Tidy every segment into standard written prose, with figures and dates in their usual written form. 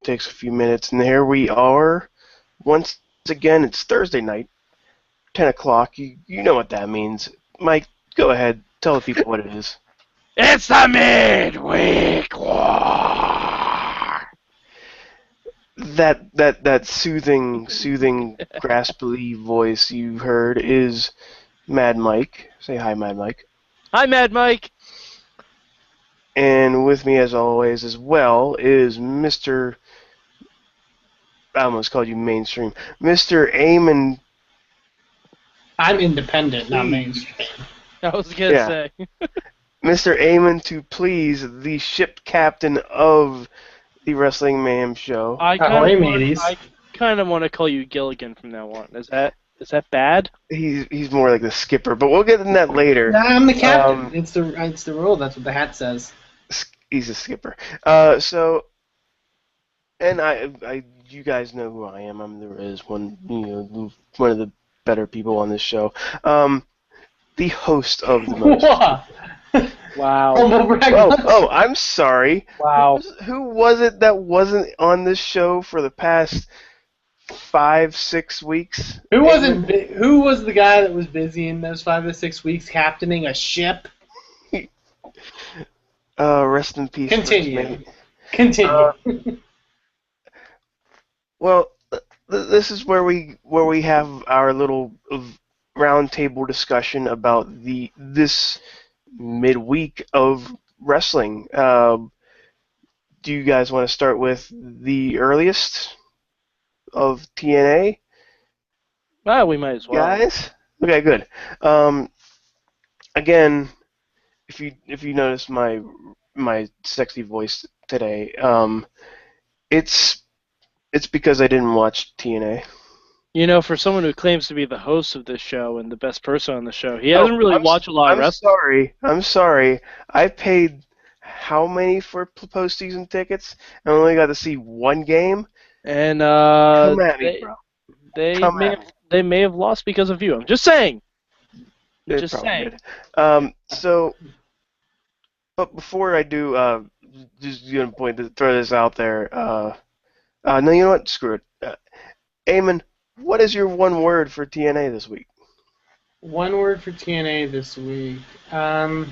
takes a few minutes, and here we are. Once again, it's Thursday night, 10 o'clock. You know what that means. Mike, go ahead. Tell the people what it is. It's the Midweek War! That soothing, graspy voice you heard is Mad Mike. Say hi, Mad Mike. Hi, Mad Mike. And with me, as always, as well, is Mr. I almost called you mainstream. Mr. Eamon. I'm independent, not mainstream. I was going to say. Mr. Eamon to please, the ship captain of the Wrestling Mayhem show. I kind of want to call you Gilligan from now on. Is that bad? He's more like the skipper, but we'll get into that later. Nah, I'm the captain. It's the rule. That's what the hat says. He's a skipper. And you guys know who I am. I'm the Rizz, one of the better people on this show. The host of the most. Wow. Oh, I'm sorry. Wow. Who was it that wasn't on this show for the past 5-6 weeks? Who was the guy that was busy in those 5 to 6 weeks captaining a ship? Rest in peace. Continue. Well, this is where we have our little roundtable discussion about this midweek of wrestling. Do you guys want to start with the earliest of TNA? Well, we might as well. Guys? Okay, good. Again, if you notice my sexy voice today, it's because I didn't watch TNA. You know, for someone who claims to be the host of this show and the best person on the show, he hasn't really watched a lot of wrestling. I'm sorry. I paid how many for postseason tickets? I only got to see one game. And come at me, bro. They may have lost because of you. I'm just saying. Just saying. So, but before I do, just gonna throw this out there. No, you know what? Screw it. Eamon, what is your one word for TNA this week? One word for TNA this week. No,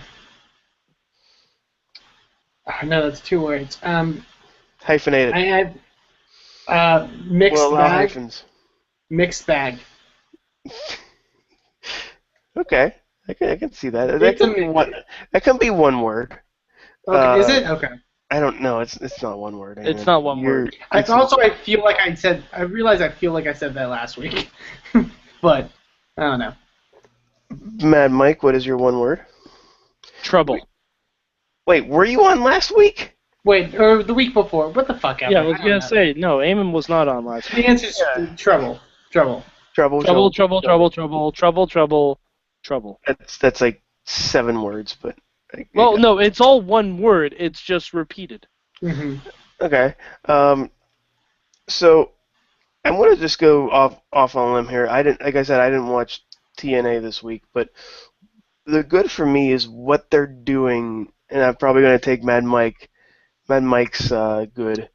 that's 2 words. Hyphenated. I have mixed bag. Hyphens. Mixed bag. Okay, I can see that. That can be one word. Okay, is it? Okay. I don't know. It's not one word. It's not one word. I realize I feel like I said that last week, but I don't know. Mad Mike, what is your one word? Trouble. Wait, were you on last week? Wait, or the week before? What the fuck? Yeah, I was gonna say no. Eamon was not on last week. The answer is trouble. Trouble. That's like 7 words, but. Well, no, it's all one word. It's just repeated. Mm-hmm. Okay. So I'm gonna just go off on a limb here. Like I said, I didn't watch TNA this week, but the good for me is what they're doing, and I'm probably gonna take Mad Mike's good.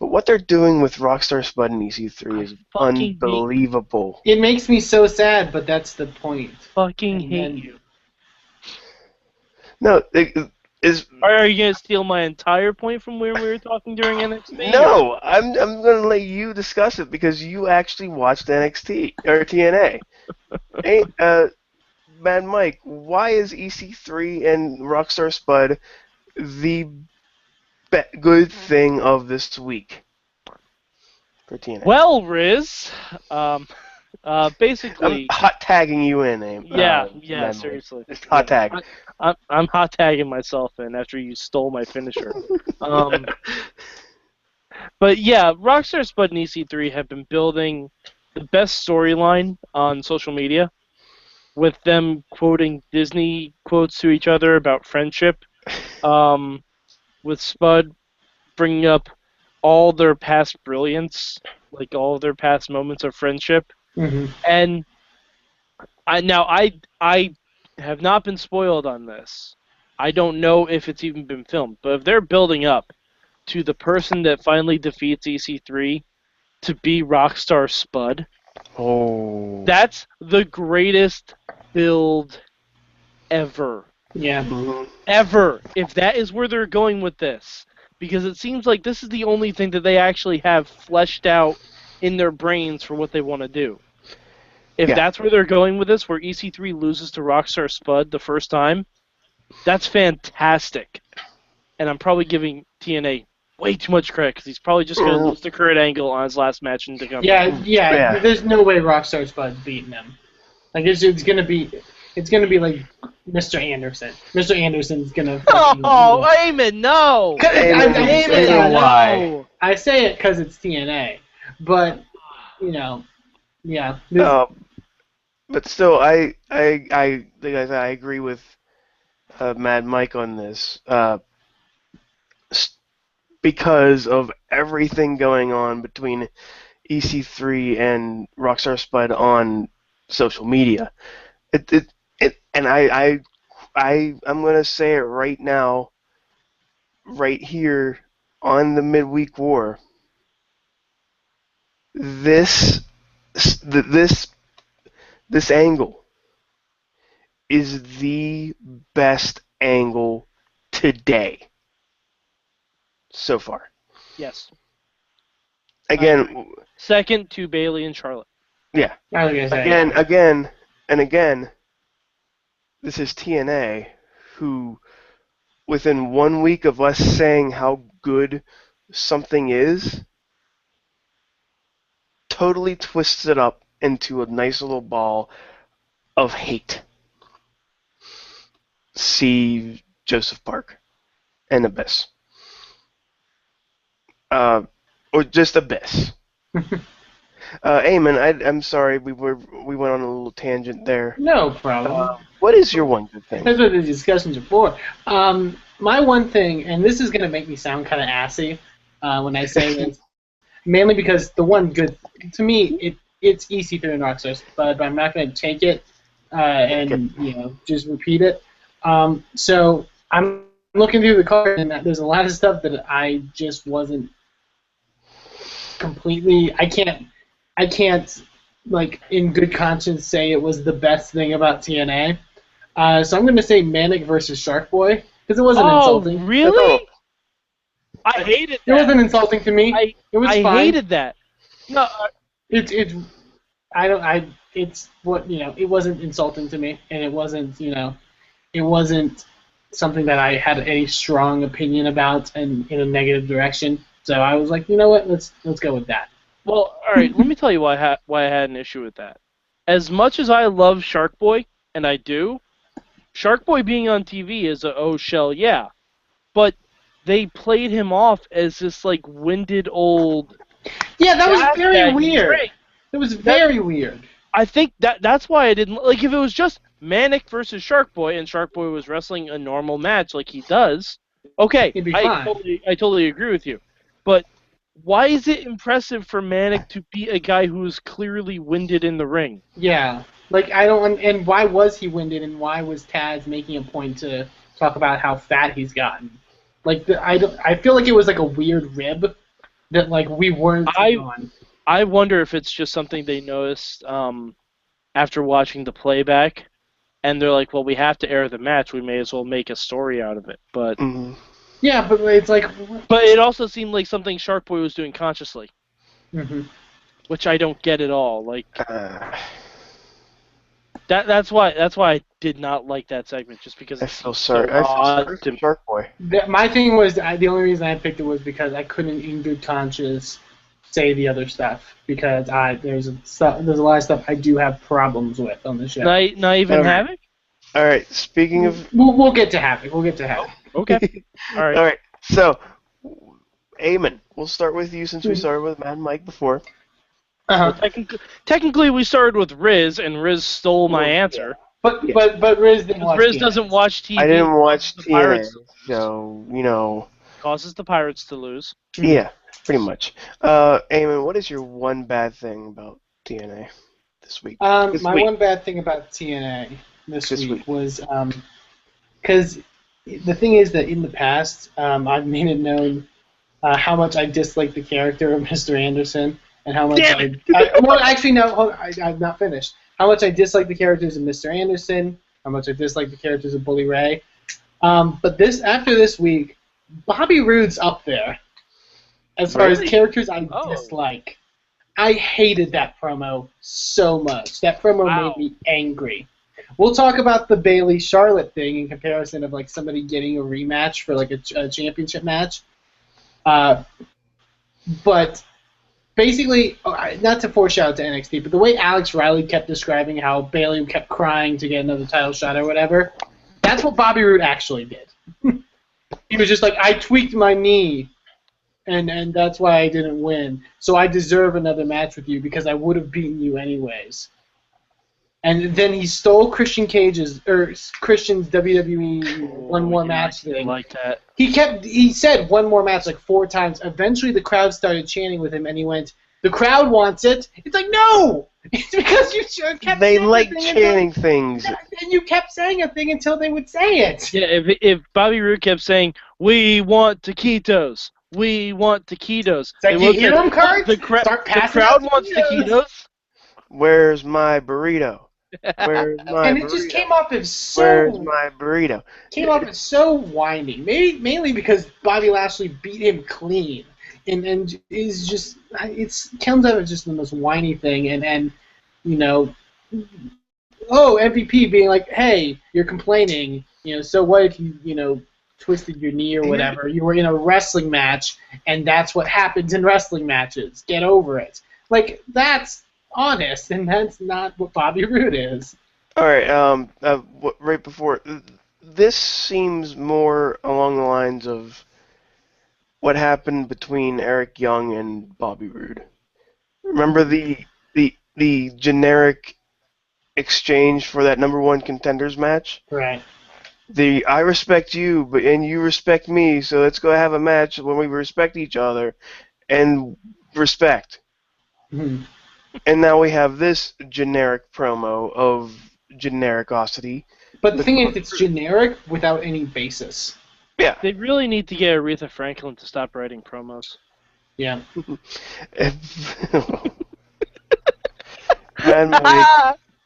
But what they're doing with Rockstar Spud and EC3 is unbelievable. It makes me so sad, but that's the point. Fucking hate you. No, Are you gonna steal my entire point from where we were talking during NXT? No, I'm gonna let you discuss it because you actually watched NXT or TNA. Hey, Mad Mike, why is EC3 and Rockstar Spud the good thing of this week for TNA? Well, Rizz, basically, I'm hot tagging you in, Aim. Yeah, seriously. Just hot tag. I'm hot tagging myself in after you stole my finisher. But yeah, Rockstar Spud and EC3 have been building the best storyline on social media, with them quoting Disney quotes to each other about friendship, with Spud bringing up all their past brilliance, like all their past moments of friendship. Mm-hmm. And I have not been spoiled on this. I don't know if it's even been filmed, but if they're building up to the person that finally defeats EC3 to be Rockstar Spud. Oh. That's the greatest build ever. Yeah. Mhm. Ever. If that is where they're going with this. Because it seems like this is the only thing that they actually have fleshed out in their brains for what they want to do. If Yeah. that's where they're going with this, where EC3 loses to Rockstar Spud the first time, that's fantastic. And I'm probably giving TNA way too much credit because he's probably just going to lose to Kurt Angle on his last match in the company. Yeah. There's no way Rockstar Spud's beating him. Like it's gonna be like Mr. Anderson. Mr. Anderson's gonna. Oh, Eamon, no! Why? I say it because it's TNA, but yeah. But still, I like I said, I agree with Mad Mike on this. Because of everything going on between EC3 and Rockstar Spud on social media. And I'm gonna say it right now, right here on the Midweek War. This angle is the best angle today so far. Yes. Again, second to Bayley and Charlotte. Yeah. I was gonna say. Again, this is TNA, who, within 1 week of us saying how good something is, totally twists it up into a nice little ball of hate. See Joseph Park and Abyss. Or just Abyss. Eamon, I'm sorry, we went on a little tangent there. No problem. What is your one good thing? That's what the discussions are for. My one thing, and this is going to make me sound kind of assy when I say this, mainly because the one good, to me, it's EC3 and Rockstar, but I'm not going to take it and just repeat it. So I'm looking through the card, and there's a lot of stuff that I just wasn't completely. I can't, like, in good conscience say it was the best thing about TNA. So I'm going to say Manic versus Shark Boy, because it wasn't insulting. Oh, really? I hated that. It wasn't insulting to me. It was fine. I hated that. No, it wasn't insulting to me, and it wasn't something that I had any strong opinion about and in a negative direction. So I was like, you know what, let's go with that. Well, all right. Let me tell you why I had an issue with that. As much as I love Shark Boy, and I do, Shark Boy being on TV is yeah, but they played him off as this like winded old. Yeah, that was very weird. It was very weird. I think that's why I didn't like. If it was just Manic versus Shark Boy, and Shark Boy was wrestling a normal match like he does, okay, It'd be fine. I totally agree with you. But why is it impressive for Manic to beat a guy who is clearly winded in the ring? Yeah, like I don't. And why was he winded? And why was Taz making a point to talk about how fat he's gotten? Like I feel like it was like a weird rib that like we weren't on. I wonder if it's just something they noticed after watching the playback, and they're like, well, we have to air the match. We may as well make a story out of it. But yeah, but it's like. But it also seemed like something Shark Boy was doing consciously, which I don't get at all. Like that's why I did not like that segment, just because I feel sorry. I feel sorry for Shark Boy. My thing was the only reason I picked it was because I couldn't, in good conscience, say the other stuff because there's a lot of stuff I do have problems with on the show. Not even Havoc? All right. Speaking of, we'll get to Havoc. Okay. All right. All right. So, Eamon, we'll start with you since we started with Mad Mike before. Well, technically, we started with Rizz, and Rizz stole my answer. But Rizz didn't watch Rizz doesn't watch TV. I didn't watch TNA, so causes the Pirates to lose. Yeah, pretty much. Eamon, what is your one bad thing about TNA this week? One bad thing about TNA this week was because the thing is that in the past I've made it known how much I dislike the character of Mr. Anderson, and how much Damn well, actually, no, hold on, I'm not finished. How much I dislike the characters of Mr. Anderson, how much I dislike the characters of Bully Ray. But after this week, Bobby Roode's up there as far as Really? characters I Oh. dislike. I hated that promo so much. That promo Wow. made me angry. We'll talk about the Bayley Charlotte thing in comparison of like somebody getting a rematch for like a championship match. But basically, not to foreshadow to NXT, but the way Alex Riley kept describing how Bayley kept crying to get another title shot or whatever, that's what Bobby Roode actually did. He was just like, I tweaked my knee, and that's why I didn't win. So I deserve another match with you because I would have beaten you anyways. And then he stole Christian's WWE one more match thing. Like that. He said one more match like 4 times. Eventually the crowd started chanting with him and he went, the crowd wants it. It's like, no! It's because you kept They saying like a thing chanting things. and you kept saying a thing until they would say it. Yeah, if Bobby Roode kept saying, "We want taquitos, we want taquitos," It's like, they you would hear say, them, Kurt? The Start passing crowd out wants taquitos. Where's my burrito? Where's my And burrito? it just came off as Where's my burrito? so whiny. Mainly because Bobby Lashley beat him clean. And is just it comes out of just the most whiny thing and you know, oh, MVP being like, hey, you're complaining, you know, so what if you twisted your knee or whatever? You were in a wrestling match and that's what happens in wrestling matches. Get over it. Like, that's honest, and that's not what Bobby Roode is. All right. Right before this seems more along the lines of what happened between Eric Young and Bobby Roode. Remember the generic exchange for that #1 contenders match? Right. I respect you, and you respect me, so let's go have a match when we respect each other and respect. Mm-hmm. And now we have this generic promo of genericosity. But the thing is, it's generic without any basis. Yeah. They really need to get Aretha Franklin to stop writing promos. Yeah.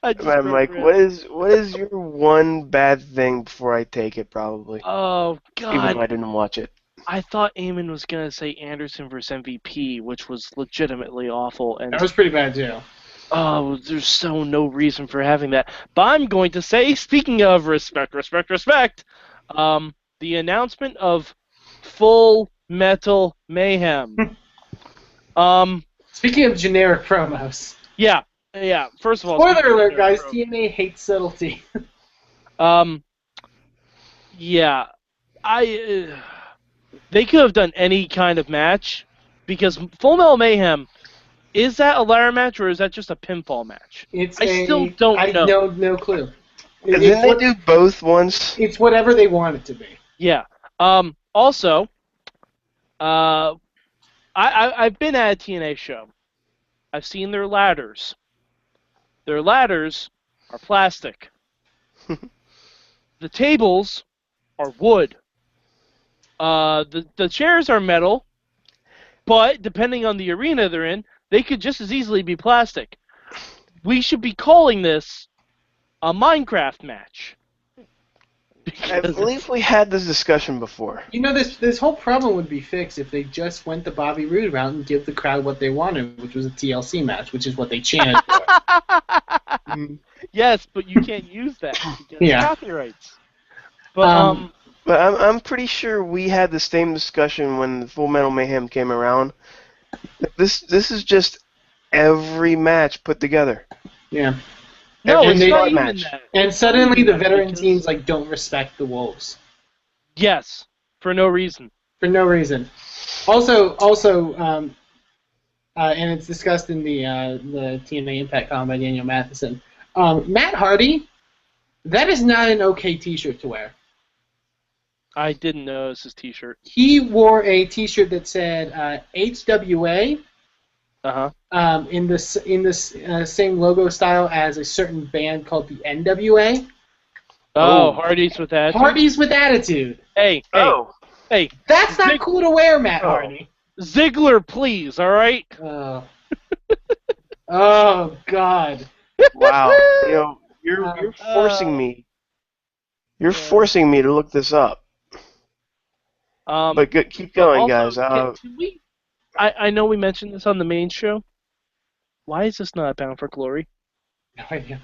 Mike, what is your one bad thing before I take it? Probably. Oh Even though God! I didn't watch it. I thought Eamon was gonna say Anderson versus MVP, which was legitimately awful, and That was pretty bad, too. oh, there's no reason for having that. But I'm going to say, speaking of respect, the announcement of Full Metal Mayhem. Speaking of generic promos. Yeah. First of all, Spoiler alert, guys. TNA hates subtlety. Yeah, they could have done any kind of match, because Full Metal Mayhem, is that a ladder match or is that just a pinfall match? I still don't know. No clue. Didn't they do both once? It's whatever they want it to be. Yeah. Also, I've been at a TNA show. I've seen their ladders. Their ladders are plastic. The tables are wood. The chairs are metal, but depending on the arena they're in, they could just as easily be plastic. We should be calling this a Minecraft match. I believe we had this discussion before. You know, this whole problem would be fixed if they just went the Bobby Roode route and give the crowd what they wanted, which was a TLC match, which is what they chanted for. Yes, but you can't use that because Yeah. copyrights. But But I'm pretty sure we had the same discussion when Full Metal Mayhem came around. This is just every match put together. Yeah. no, every it's day not even match. that. And suddenly the veteran Because- teams like don't respect the Wolves Yes, for no reason. for no reason. Also, and it's discussed in the TNA Impact column by Daniel Matheson. Matt Hardy, that is not an okay T-shirt to wear. I didn't notice his T-shirt. He wore a T-shirt that said HWA. In this same logo style as a certain band called the NWA. Oh, Hardy's with that. Hardy's with attitude. Hey, Oh, Hey, That's not cool to wear, Matt Hardy. Ziggler, please, all right? Oh, God. Wow. You're forcing me. You're forcing me to look this up. But keep going, also, guys. can we? I know we mentioned this on the main show. Why is this not Bound for Glory? No idea.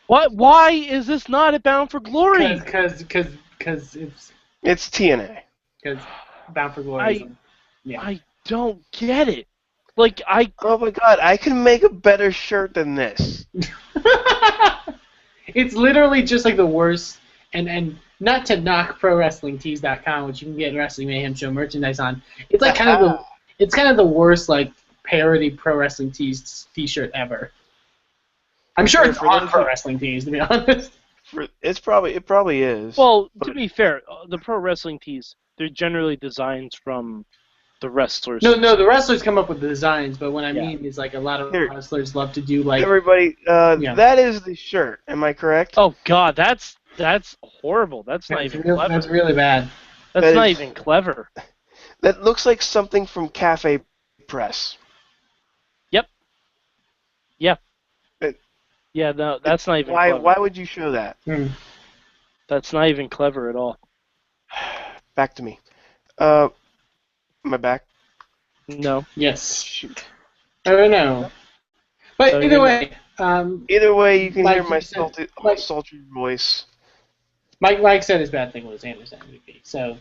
What? Why is this not at Bound for Glory? Because It's TNA. Because Bound for Glory. I don't get it. Like Oh my God! I can make a better shirt than this. It's literally just like the worst, and not to knock ProWrestlingTees.com, which you can get Wrestling Mayhem Show merchandise on. It's like kind of the worst like parody Pro Wrestling Tees T-shirt ever. I'm sure it's on Pro Wrestling Tees, to be honest. It probably is. Well, to be fair, the Pro Wrestling Tees, they're generally designs from the wrestlers. No, the wrestlers come up with the designs, but what I mean is like a lot of wrestlers love to do like everybody. That is the shirt. Am I correct? Oh God, that's horrible. That's not even clever. That's really bad. That's not even clever. That looks like something from Cafe Press. Yep. Yeah. Yeah, no, that's not even clever. Why would you show that? That's not even clever at all. Back to me. Am I back? No. Yes. Shoot. I don't know. But so either way, you can hear my sultry voice. Mike said his bad thing was Anderson MVP. So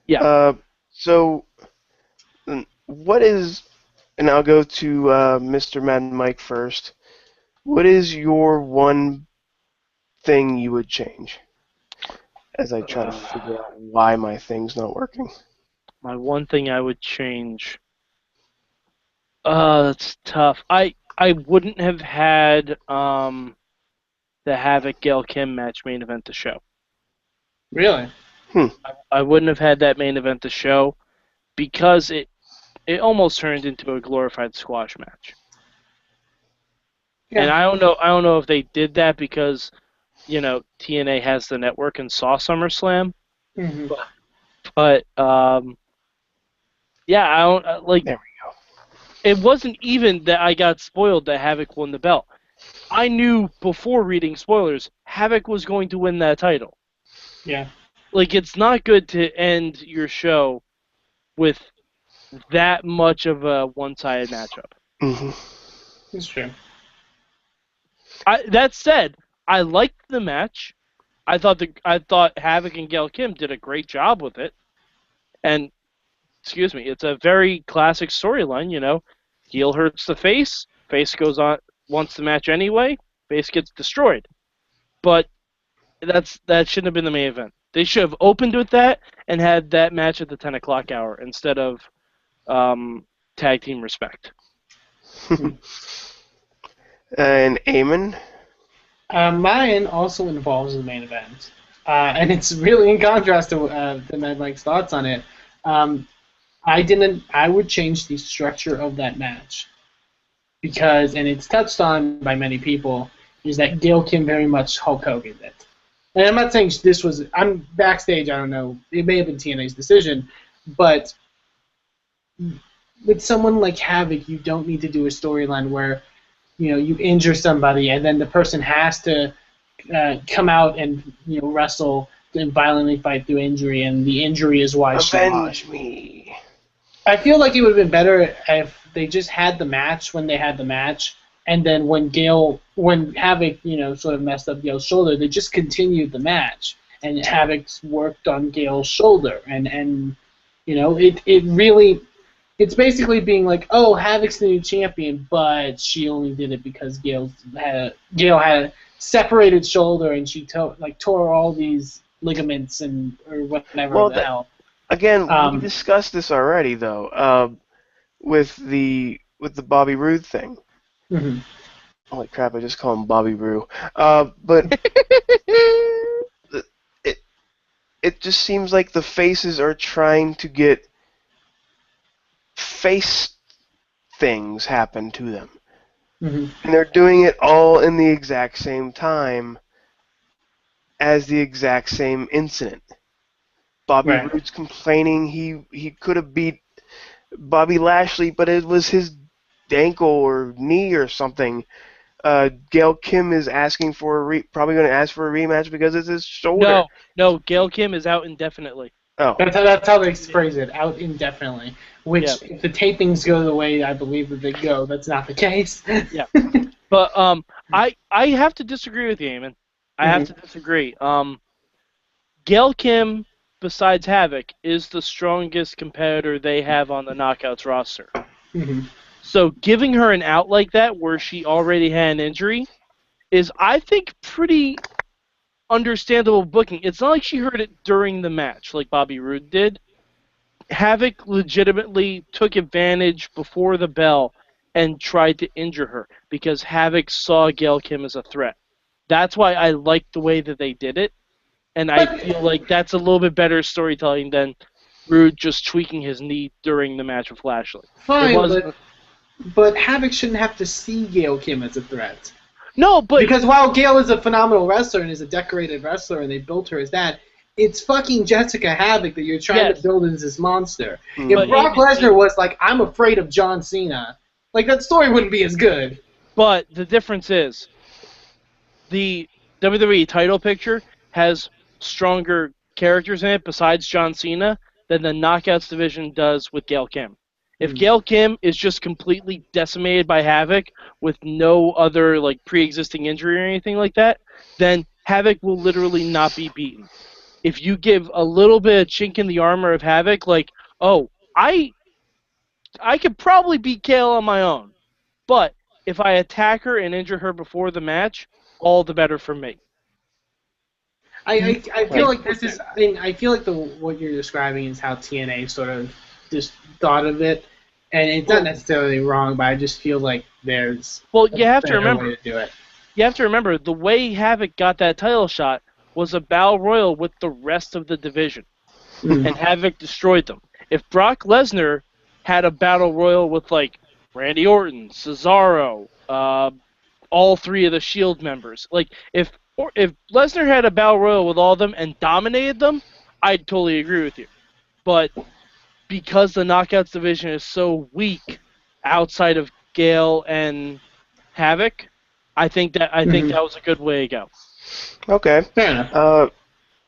yeah. So what is? And I'll go to Mr. Mad Mike first. What is your one thing you would change? As I try to figure out why my thing's not working. My one thing I would change. That's tough. I wouldn't have had the Havoc Gail Kim match main event the show. Really? I wouldn't have had that main event the show because it almost turned into a glorified squash match. Yeah. And I don't know if they did that because, TNA has the network and saw SummerSlam. Mm-hmm. But yeah, I don't like. There we go. It wasn't even that I got spoiled that Havoc won the belt. I knew before reading spoilers, Havoc was going to win that title. Yeah. Like, it's not good to end your show with that much of a one-sided matchup. Mm-hmm. It's true. That said, I liked the match. I thought Havoc and Gail Kim did a great job with it. And, it's a very classic storyline, Heel hurts the face goes on, wants the match anyway, face gets destroyed. But that shouldn't have been the main event. They should have opened with that and had that match at the 10 o'clock hour instead of tag team respect. And Eamon? Mine also involves the main event. And it's really in contrast to Mad Mike's thoughts on it. I would change the structure of that match. Because, and it's touched on by many people, is that Gail Kim very much Hulk Hogan it. And I'm not saying I'm backstage, I don't know, it may have been TNA's decision, but with someone like Havoc, you don't need to do a storyline where, you injure somebody and then the person has to come out and, wrestle and violently fight through injury, and the injury is why Avenge me. I feel like it would have been better if they just had the match when they had the match, and then when Havoc, sort of messed up Gail's shoulder, they just continued the match, and Havoc's worked on Gail's shoulder, and it really, it's basically being like, oh, Havoc's the new champion, but she only did it because Gail had a separated shoulder, and she tore all these ligaments or whatever the hell. Again, we discussed this already, though, with the Bobby Roode thing. Mm-hmm. Holy crap! I just call him Bobby Roode. But it just seems like the faces are trying to get face things happen to them, and they're doing it all in the exact same time as the exact same incident. Bobby Right. Roode's complaining he could have beat Bobby Lashley, but it was his ankle or knee or something. Gail Kim is asking for probably going to ask for a rematch because it's his shoulder. No, Gail Kim is out indefinitely. Oh, That's how they phrase it, out indefinitely. Which, Yeah. if the tapings go the way I believe that they go, that's not the case. Yeah. But I have to disagree with you, Eamon. I have to disagree. Gail Kim, besides Havoc, is the strongest competitor they have on the Knockouts roster. Mm-hmm. So giving her an out like that, where she already had an injury, is, I think, pretty understandable booking. It's not like she heard it during the match, like Bobby Roode did. Havoc legitimately took advantage before the bell and tried to injure her because Havoc saw Gail Kim as a threat. That's why I like the way that they did it, and I feel like that's a little bit better storytelling than Rude just tweaking his knee during the match with Lashley. Fine, but Havoc shouldn't have to see Gail Kim as a threat. No, but because while Gail is a phenomenal wrestler and is a decorated wrestler, and they built her as that, it's fucking Jessica Havoc that you're trying to build as this monster. If Brock Lesnar was like, I'm afraid of John Cena, like, that story wouldn't be as good. But the difference is, the WWE title picture has stronger characters in it besides John Cena than the Knockouts division does with Gail Kim. If Gail Kim is just completely decimated by Havoc with no other like pre-existing injury or anything like that, then Havoc will literally not be beaten. If you give a little bit of chink in the armor of Havoc, like, oh, I could probably beat Gail on my own, but if I attack her and injure her before the match, all the better for me. I feel like this is. I feel like what you're describing is how TNA sort of just thought of it, and it's not necessarily wrong, but I just feel like there's you have to remember way to do it. You have to remember the way Havoc got that title shot was a battle royal with the rest of the division, and Havoc destroyed them. If Brock Lesnar had a battle royal with like Randy Orton, Cesaro, all three of the Shield members, like if Lesnar had a battle royal with all of them and dominated them, I'd totally agree with you. But because the Knockouts division is so weak outside of Gale and Havoc, I think that was a good way to go. Okay. Fair enough.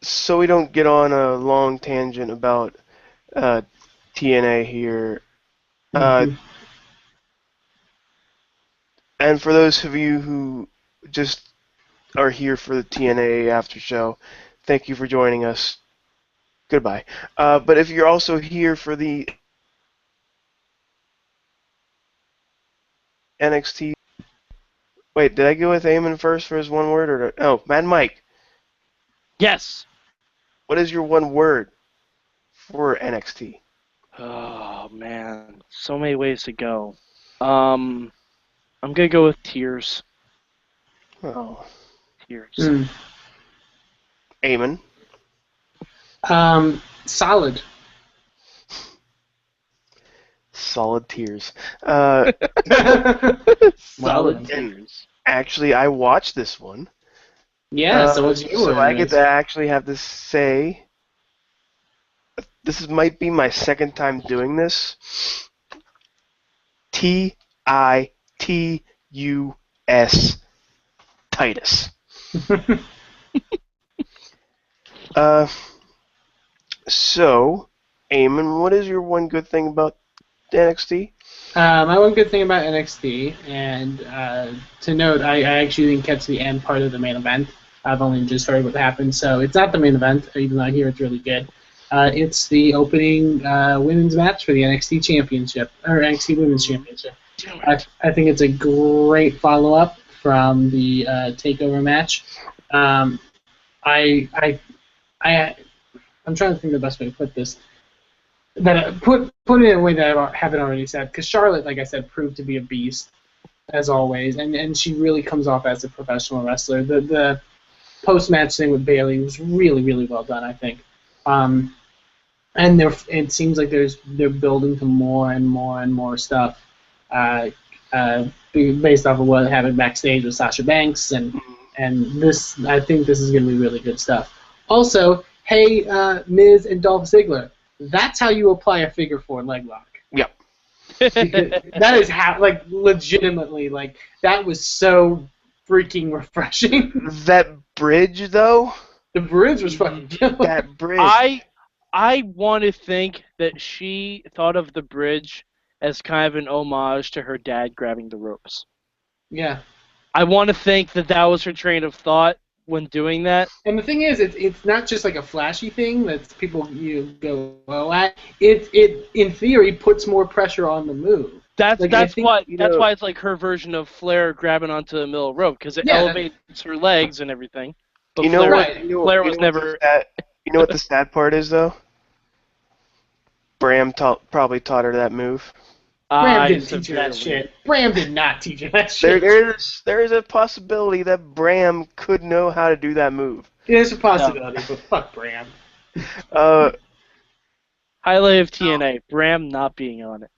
So we don't get on a long tangent about TNA here. And for those of you who just are here for the TNA after show, thank you for joining us. Goodbye. But if you're also here for the NXT... Wait, did I go with Eamon first for his one word? Or no, Mad Mike. Yes. What is your one word for NXT? Oh, man. So many ways to go. I'm going to go with tears. Oh. Tears. Eamon? Solid. Solid tears. Solid tears. Actually, I watched this one. Yeah, so what's your word? So I get to actually have to say, this might be my second time doing this. T-I-T-U-S. Titus. So, Eamon, what is your one good thing about NXT? My one good thing about NXT, and to note, I actually didn't catch the end part of the main event. I've only just heard what happened, so it's not the main event, even though I hear it's really good. It's the opening women's match for the NXT Championship, or NXT Women's Championship. I think it's a great follow-up from the TakeOver match. I'm trying to think of the best way to put this. Put it in a way that I haven't already said, because Charlotte, like I said, proved to be a beast, as always, and she really comes off as a professional wrestler. The post-match thing with Bayley was really, really well done, I think. And it seems like they're building to more and more and more stuff based off of what happened backstage with Sasha Banks, and this, I think this is going to be really good stuff. Also, hey, Miz and Dolph Ziggler. That's how you apply a figure 4 leg lock. Yep. Because that is how, like, legitimately, like, that was so freaking refreshing. That bridge, though. The bridge was fucking killer. That bridge. I want to think that she thought of the bridge as kind of an homage to her dad grabbing the ropes. Yeah. I want to think that that was her train of thought when doing that. And the thing is, it's not just like a flashy thing that people go at. It in theory puts more pressure on the move. That's Like, that's think, why that's why it's like her version of Flair grabbing onto the middle rope because it elevates her legs and everything. But Flair was never. You know what the sad part is, though? Bram probably taught her that move. Bram didn't teach her that shit. Bram did not teach her that shit. There is a possibility that Bram could know how to do that move. There's a possibility, but fuck Bram. Highlight of TNA, Bram not being on it.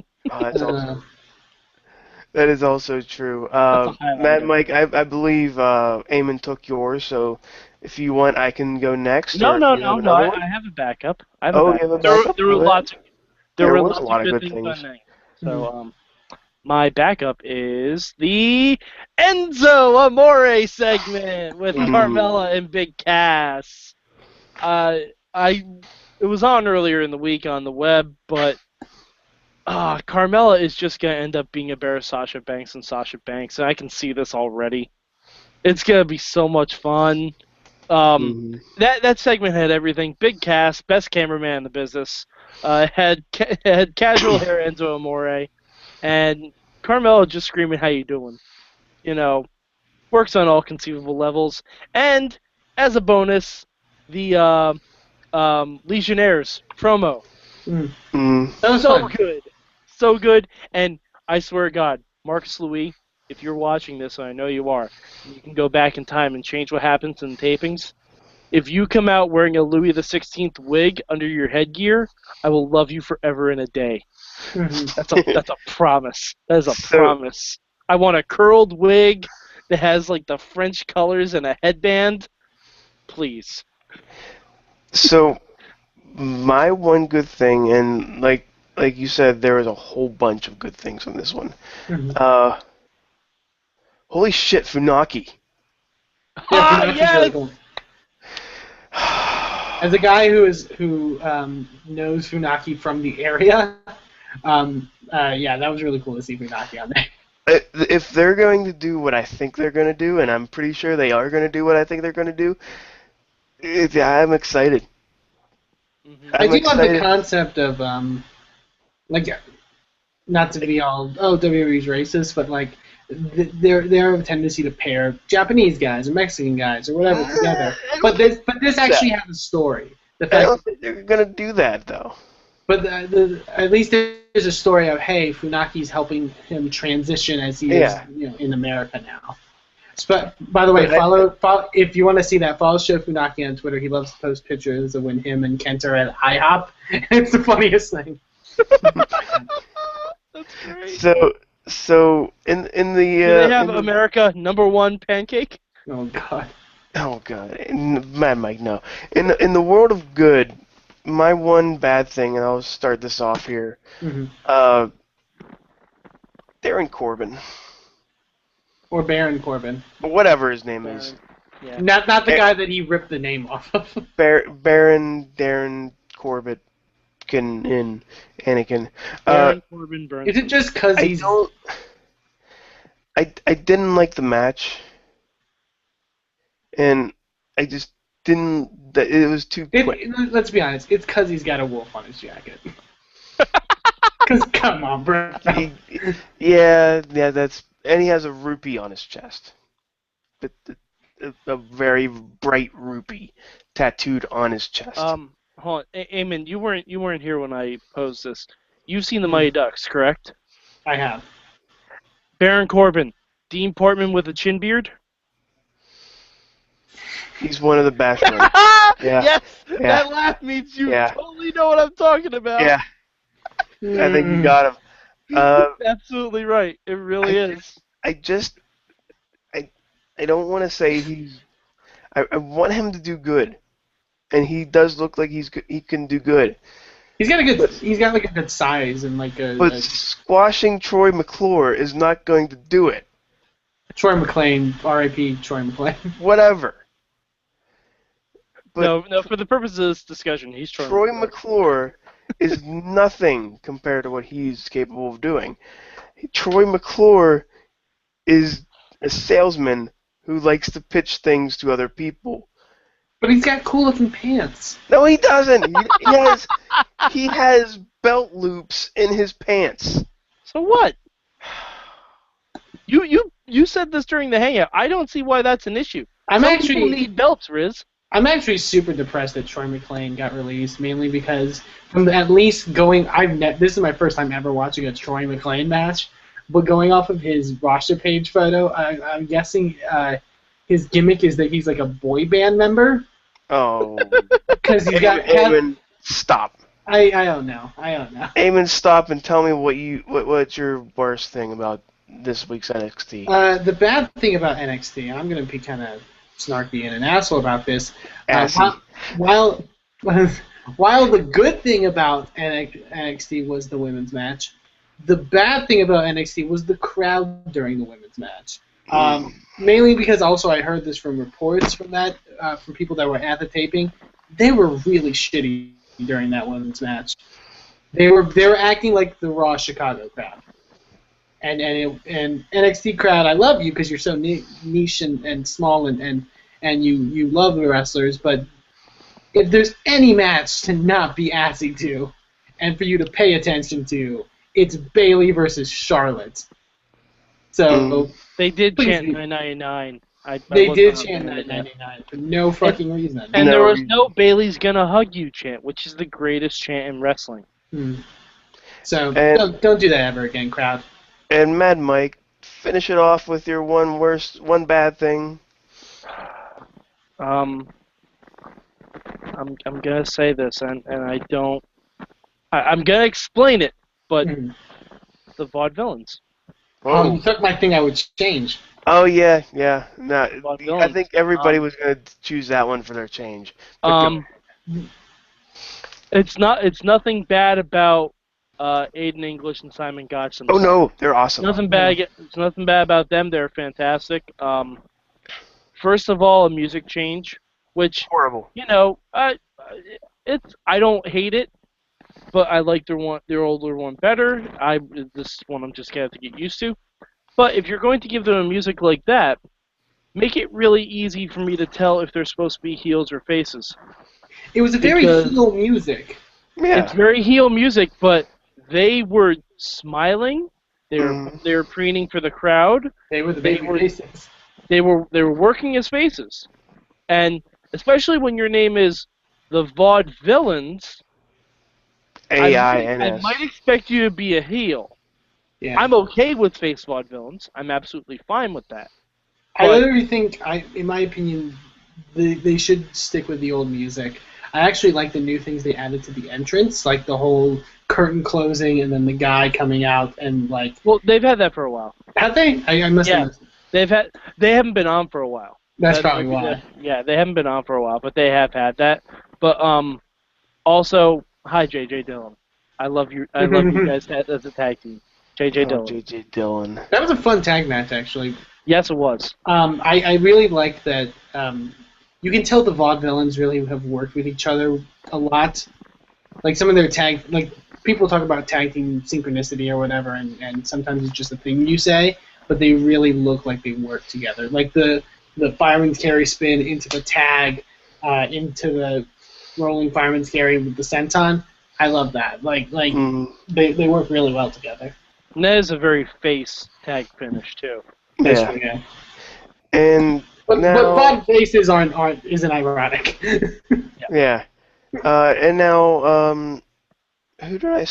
That is also true. Matt, Mike, I believe Eamon took yours, so if you want, I can go next. No. I have a backup. I have a backup. There were lots of good things on there. So, my backup is the Enzo Amore segment with Carmella and Big Cass. It was on earlier in the week on the web, but Carmella is just going to end up being a better Sasha Banks than Sasha Banks, and I can see this already. It's going to be so much fun. That segment had everything. Big Cass, best cameraman in the business, had casual hair Enzo Amore, and Carmella just screaming, "How you doing?" You know, works on all conceivable levels. And as a bonus, the Legionnaires promo. That was so good. So good. And I swear to God, Marcus Louis, if you're watching this, and I know you are, you can go back in time and change what happens in tapings. If you come out wearing a Louis XVI wig under your headgear, I will love you forever and a day. That's a promise. That is a promise. I want a curled wig that has like the French colors and a headband. Please. So, my one good thing, and like you said, there was a whole bunch of good things on this one. Holy shit, Funaki. Yeah, yes! Really cool. As a guy who knows Funaki from the area, that was really cool to see Funaki on there. If they're going to do what I think they're going to do, and I'm pretty sure they are going to do what I think they're going to do, I'm excited. I do love the concept of, not to be all, WWE's racist, but like, their tendency to pair Japanese guys or Mexican guys or whatever together. But this actually has a story. I don't think they're going to do that, though. But at least there's a story of, hey, Funaki's helping him transition as he is in America now. But by the way, follow if you want to see that, follow Show Funaki on Twitter. He loves to post pictures of when him and Kent are at IHOP. It's the funniest thing. That's great. So in the do they have America #1 pancake? Oh God. Oh God, Mad Mike, no. In the world of good, my one bad thing, and I'll start this off here. Baron Corbin. Or Baron Corbin. But whatever his name is. Yeah. Not the guy that he ripped the name off of. Baron Darren Corbett. Anakin. Corbin, is it just because he's... I didn't like the match. And I just didn't... It was too quick. Let's be honest. It's because he's got a wolf on his jacket. Because, come on, bro. Yeah, that's... And he has a rupee on his chest. A very bright rupee tattooed on his chest. Hold on, Eamon, you weren't here when I posed this. You've seen the Mighty Ducks, correct? I have. Baron Corbin, Dean Portman with a chin beard. He's one of the Bashmen. Yes, that laugh means you totally know what I'm talking about. Yeah, I think you got him. Absolutely right. It really is. I don't want to say he's. I want him to do good. and he does look like he can do good. He's got like a good size and like But squashing Troy McClure is not going to do it. Troy McClane, R.I.P. Troy McClane. Whatever. But no. For the purpose of this discussion, he's Troy McClure is nothing compared to what he's capable of doing. Troy McClure is a salesman who likes to pitch things to other people. But he's got cool-looking pants. No, he doesn't. He has belt loops in his pants. So what? You said this during the hangout. I don't see why that's an issue. Some people need belts, Rizz. I'm actually super depressed that Troy McClane got released, mainly because from at least going, this is my first time ever watching a Troy McClane match, but going off of his roster page photo, I'm guessing his gimmick is that he's like a boy band member. Oh. Because he's got. Eamon, stop. I don't know. Eamon, stop and tell me what's your worst thing about this week's NXT. The bad thing about NXT, and I'm going to be kind of snarky and an asshole about this. While the good thing about NXT was the women's match, the bad thing about NXT was the crowd during the women's match. Mainly because also I heard this from reports from people that were at the taping. They were really shitty during that women's match. They were acting like the Raw Chicago crowd. And NXT crowd, I love you because you're so niche and small and you love the wrestlers, but if there's any match to not be assy to and for you to pay attention to, it's Bayley versus Charlotte. So they did chant 999. They did chant 999 for no fucking reason. And there was no Bayley's gonna hug you chant, which is the greatest chant in wrestling. So don't do that ever again, crowd. And Mad Mike, finish it off with your one bad thing. I'm gonna say this, and I don't. I'm gonna explain it, but the vaudevillains. You took my thing I would change. Oh yeah. No, I think everybody was gonna choose that one for their change. It's nothing bad about Aiden English and Simon Gotch themselves. Oh no, they're awesome. It's nothing bad about them. They're fantastic. First of all, a music change, which horrible. I don't hate it, but I like their older one better. This one I'm just gonna have to get used to. But if you're going to give them a music like that, make it really easy for me to tell if they're supposed to be heels or faces. It was a very heel music. Yeah. It's very heel music, but they were smiling. They were preening for the crowd. They were the baby faces. They were working as faces, and especially when your name is the Vaudevillains. AINS. I might expect you to be a heel. Yeah. I'm okay with face Vaudevillains. I'm absolutely fine with that. I literally think, in my opinion, they should stick with the old music. I actually like the new things they added to the entrance, like the whole curtain closing and then the guy coming out and like. Well, they've had that for a while. Have they? I must have missed it. They haven't been on for a while. That's probably why. They haven't been on for a while, but they have had that. But also, hi JJ Dillon. I love you. I love you guys as a tag team. JJ Dillon. JJ Dillon. That was a fun tag match, actually. Yes, it was. I really like that. You can tell the Vaudevillains really have worked with each other a lot. Like some of their people talk about tag team synchronicity or whatever, and sometimes it's just a thing you say, but they really look like they work together. Like the fireman's carry spin into the tag, into the rolling fireman's carry with the senton. I love that. They work really well together. And that is a very face tag finish too. Yeah. And but Vaude faces isn't ironic. Yeah. And now who did I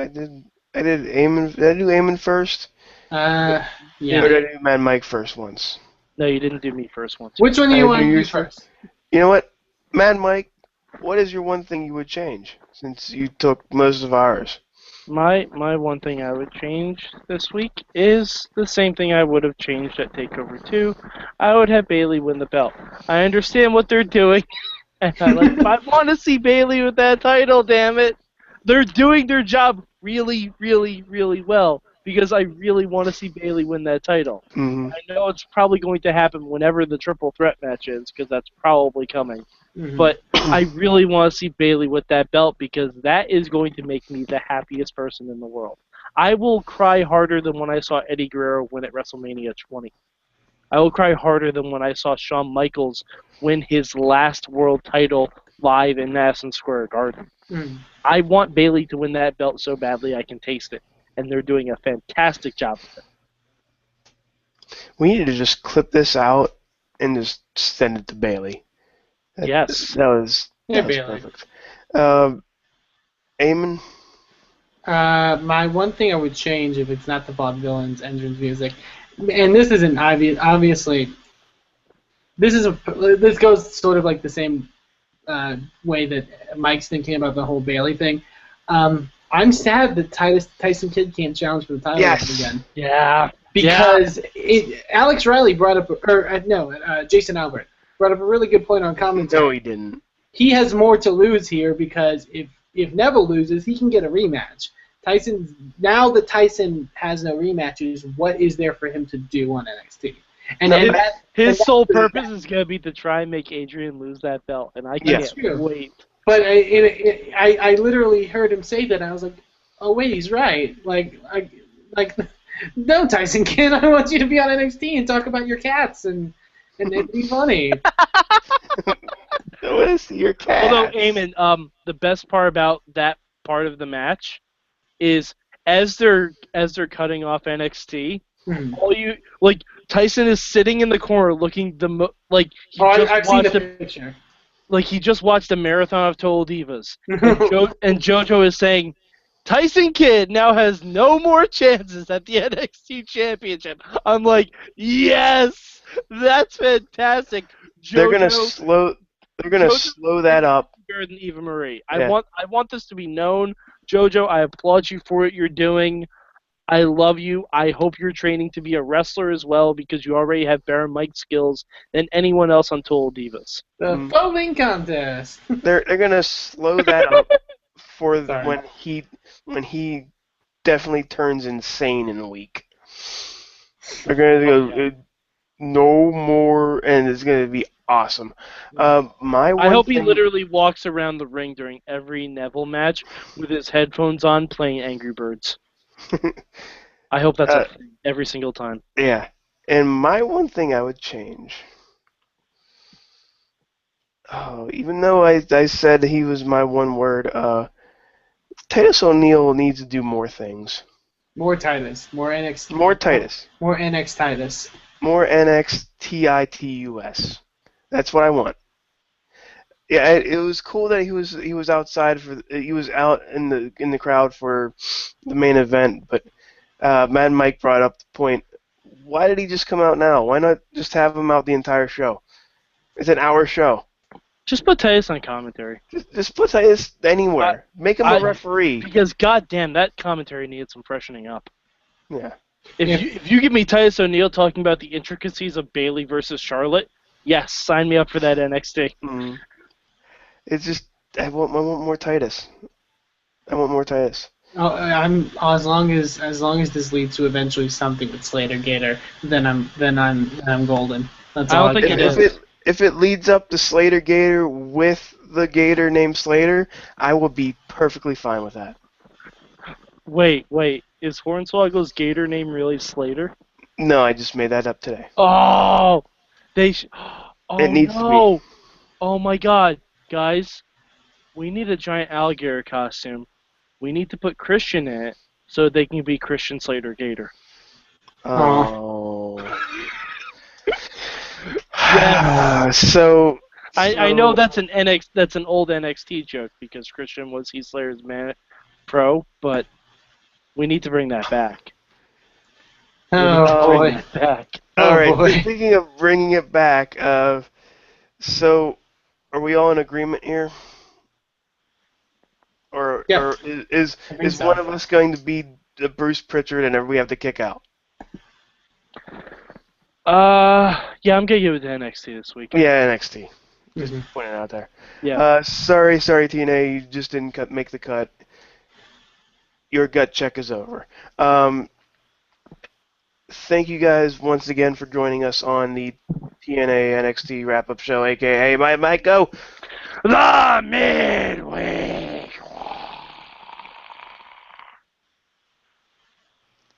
did Eamon? Did I do Eamon first? Yeah. Or did I do Mad Mike first once? No, you didn't do me first once. Which one do you want to do first? You know what? Mad Mike, what is your one thing you would change since you took most of ours? My one thing I would change this week is the same thing I would have changed at TakeOver 2. I would have Bayley win the belt. I understand what they're doing, And I want to see Bailey with that title, damn it. They're doing their job really, really, really well because I really want to see Bailey win that title. Hmm. I know it's probably going to happen whenever the triple threat match is because that's probably coming. Mhm. But I really want to see Bailey with that belt because that is going to make me the happiest person in the world. I will cry harder than when I saw Eddie Guerrero win at WrestleMania 20. I will cry harder than when I saw Shawn Michaels win his last world title live in Madison Square Garden. Mhm. I want Bailey to win that belt so badly I can taste it, and they're doing a fantastic job of it. We need to just clip this out and just send it to Bailey. Yes. That was Bailey. perfect. Eamon? My one thing I would change if it's not the Bob Dylan's entrance music, and this isn't obviously. This goes sort of like the same way that Mike's thinking about the whole Bailey thing. I'm sad that Tyson Kidd can't challenge for the title again. Yeah. Because Alex Riley brought up, Jason Albert brought up a really good point on commentary. No, he didn't. He has more to lose here because if Neville loses, he can get a rematch. Now that Tyson has no rematches, what is there for him to do on NXT? His sole purpose is going to be to try and make Adrian lose that belt, and I can't wait. But I literally heard him say that, and I was like, oh wait, he's right. Like no, Tyson Kidd, I want you to be on NXT and talk about your cats and be funny. I want to see your cat. Although, Eamon, the best part about that part of the match is as they're cutting off NXT, Tyson is sitting in the corner looking I've seen the picture. Like he just watched a marathon of Total Divas, and JoJo is saying, Tyson Kidd now has no more chances at the NXT Championship. I'm like, yes, that's fantastic. They're gonna slow that up. Better than Eva Marie. I want this to be known. JoJo, I applaud you for what you're doing. I love you. I hope you're training to be a wrestler as well because you already have better mic skills than anyone else on Total Divas. The foaming contest. They're gonna slow that up for when he definitely turns insane in a week. They're gonna go no more, and it's gonna be awesome. I hope he literally walks around the ring during every Neville match with his headphones on playing Angry Birds. I hope that's a thing every single time. Yeah. And my one thing I would change. Oh, even though I said he was my one word, Titus O'Neil needs to do more things. More Titus. More NXT. More Titus. More NX Titus. More NXTITUS. That's what I want. Yeah, it was cool that he was outside he was out in the crowd for the main event, but Mad Mike brought up the point. Why did he just come out now? Why not just have him out the entire show? It's an hour show. Just put Titus on commentary. Just put Titus anywhere. Make him a referee. Because goddamn, that commentary needed some freshening up. Yeah. If you give me Titus O'Neil talking about the intricacies of Bailey versus Charlotte, yes, sign me up for that NXT. Mm-hmm. It's just I want more Titus. I want more Titus. Oh, as long as this leads to eventually something with Slater Gator, then I'm golden. That's all. I don't think it is. If it leads up to Slater Gator with the Gator named Slater, I will be perfectly fine with that. Wait, is Hornswoggle's Gator name really Slater? No, I just made that up today. Oh, it needs to be. Oh my God, guys, we need a giant alligator costume. We need to put Christian in it so they can be Christian Slater Gator. Oh. So I know that's an old NXT joke because Christian was Heath Slater's pro, but we need to bring that back. Oh boy! All right. Speaking of bringing it back, so are we all in agreement here? Or is one of us going to be Bruce Pritchard and we have to kick out? Yeah, I'm gonna give it to NXT this week. Yeah, NXT. Just Mhm. pointing it out there. Yeah. Sorry, TNA, you just didn't make the cut. Your gut check is over. Thank you guys once again for joining us on the TNA NXT wrap-up show, aka Mike Go. The Midweek.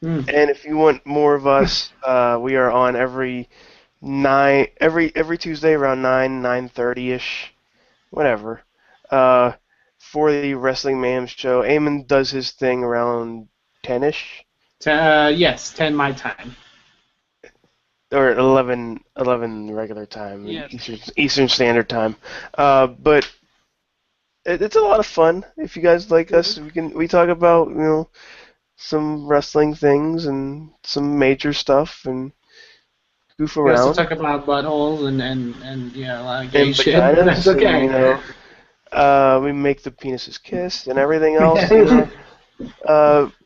Mm. And if you want more of us, we are on every Tuesday around 9:30 ish, whatever. For the Wrestling Mayhem show, Eamon does his thing around 10ish Yes, 10 my time. or 11 regular time, Yes. Eastern Standard Time. But it's a lot of fun. If you guys like us, we talk about some wrestling things and some major stuff and goof We also around talk about buttholes and a lot of gay and shit, but that's vaginas and okay. we make the penises kiss and everything else.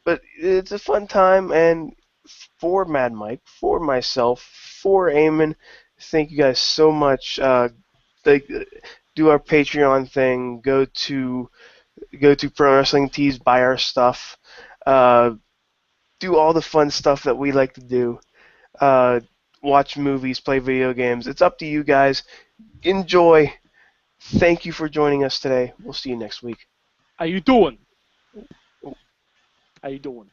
But it's a fun time, and for Mad Mike, for myself, for Eamon, thank you guys so much. Do our Patreon thing. Go to Pro Wrestling Tees, buy our stuff. Uh, do all the fun stuff that we like to do. Uh, watch movies, play video games. It's up to you guys. Enjoy. Thank you for joining us today. We'll see you next week. How you doing? How you doing?